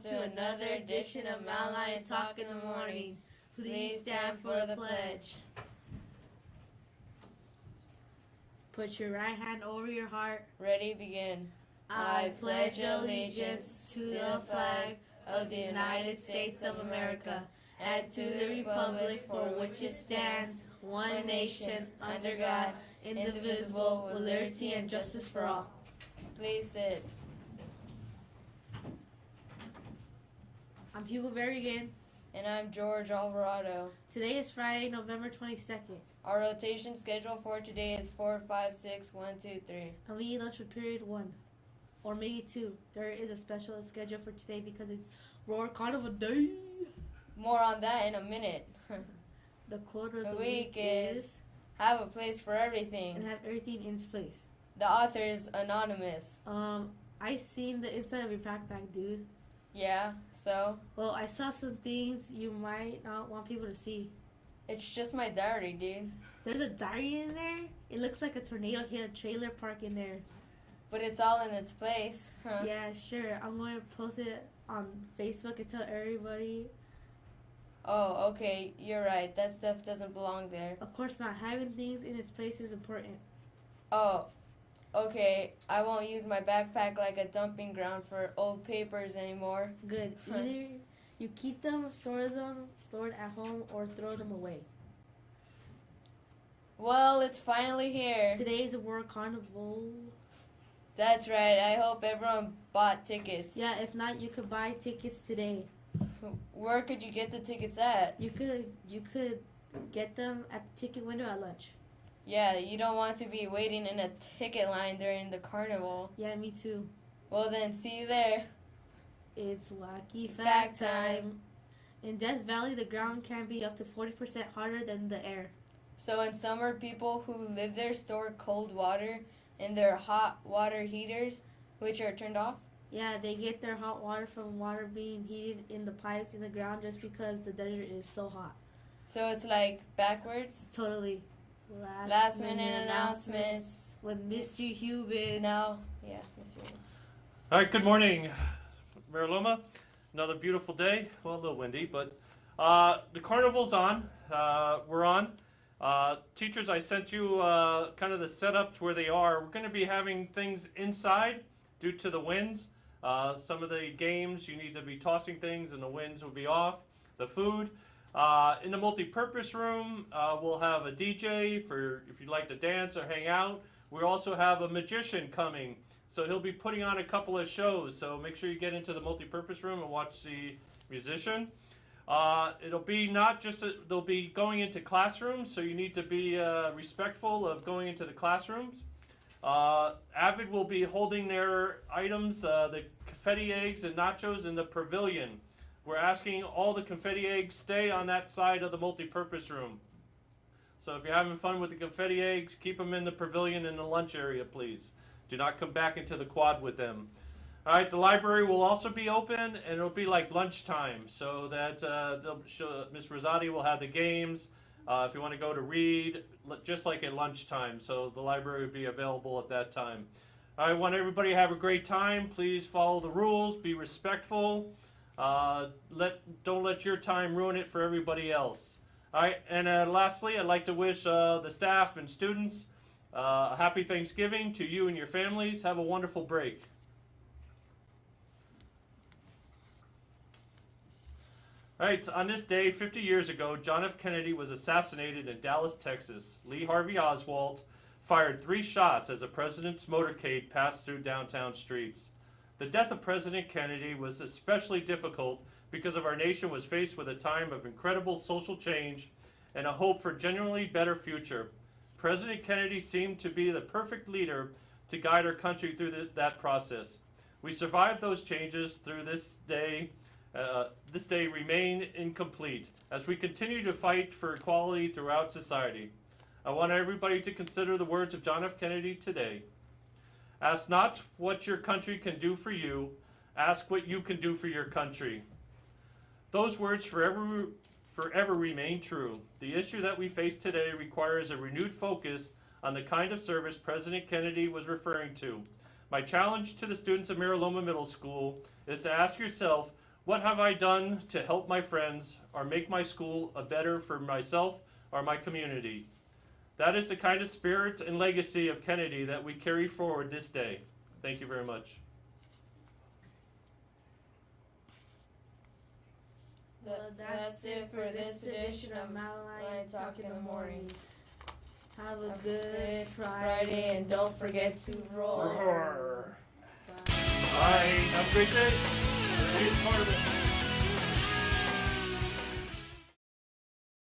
to another edition of Mount Lion Talk in the Morning. Please stand for the pledge. Put your right hand over your heart. Ready, begin. I pledge allegiance to the flag of the United States of America and to the republic for which it stands, one nation, under God, indivisible, with liberty and justice for all. Please sit. I'm Hugo Verrigan. And I'm George Alvarado. Today is Friday, November 22nd. Our rotation schedule for today is 4, 5, 6, 1, 2, 3. And we eat lunch with period 1. Or maybe 2. There is a special schedule for today because it's World Carnival Day. More on that in a minute. The quote of the week is have a place for everything. And have everything in its place. The author is anonymous. I seen the inside of your backpack, dude. Yeah, so? Well, I saw some things you might not want people to see. It's just my diary, dude. There's a diary in there? It looks like a tornado hit a trailer park in there. But it's all in its place. Huh? Yeah, sure. I'm going to post it on Facebook and tell everybody. Oh, okay. You're right. That stuff doesn't belong there. Of course not. Having things in its place is important. Oh, okay. I won't use my backpack like a dumping ground for old papers anymore. Good. Either you keep them stored at home, or throw them away. Well, it's finally here. Today is a World Carnival. That's right. I hope everyone bought tickets. Yeah, if not, you could buy tickets today. Where could you get the tickets at? You could get them at the ticket window at lunch. Yeah, you don't want to be waiting in a ticket line during the carnival. Yeah, me too. Well then, see you there. It's Wacky Fact Time. In Death Valley, the ground can be up to 40% hotter than the air. So in summer, people who live there store cold water in their hot water heaters, which are turned off? Yeah, they get their hot water from water being heated in the pipes in the ground just because the desert is so hot. So it's like backwards? Totally. Last minute announcements with Mr. Hubin. Now, yeah, Mr. Hubin. All right, good morning, Mira, Loma. Another beautiful day. Well, a little windy, but the carnival's on. We're on. Teachers, I sent you kind of the setups where they are. We're going to be having things inside due to the winds. Some of the games, you need to be tossing things and the winds will be off. The food. In the multi-purpose room, we'll have a DJ for if you'd like to dance or hang out. We also have a magician coming, so he'll be putting on a couple of shows. So make sure you get into the multi-purpose room and watch the musician. It'll be not just, they'll be going into classrooms, so you need to be respectful of going into the classrooms. Avid will be holding their items, the confetti eggs and nachos in the pavilion. We're asking all the confetti eggs stay on that side of the multi-purpose room. So if you're having fun with the confetti eggs, keep them in the pavilion in the lunch area, please. Do not come back into the quad with them. All right, the library will also be open, and it'll be like lunchtime, so that Ms. Rosati will have the games. If you want to go to read, just like at lunchtime, so the library will be available at that time. I want everybody to have a great time. Please follow the rules, be respectful. Don't let your time ruin it for everybody else. All right, and lastly, I'd like to wish the staff and students a happy Thanksgiving to you and your families. Have a wonderful break. All right, so on this day, 50 years ago, John F. Kennedy was assassinated in Dallas, Texas. Lee Harvey Oswald fired 3 shots as the president's motorcade passed through downtown streets. The death of President Kennedy was especially difficult because our nation was faced with a time of incredible social change and a hope for a genuinely better future. President Kennedy seemed to be the perfect leader to guide our country through that process. We survived those changes through this day. This day remain incomplete as we continue to fight for equality throughout society. I want everybody to consider the words of John F. Kennedy today. Ask not what your country can do for you, ask what you can do for your country. Those words forever remain true. The issue that we face today requires a renewed focus on the kind of service President Kennedy was referring to. My challenge to the students of Mira Loma Middle School is to ask yourself, What have I done to help my friends or make my school a better for myself or my community? That is the kind of spirit and legacy of Kennedy that we carry forward this day. Thank you very much. That's it for this edition of Malalight Talk in the Morning. Have a good Friday, and don't forget to roll. Roar. Bye. Bye. Have a great day. See you at Carnival.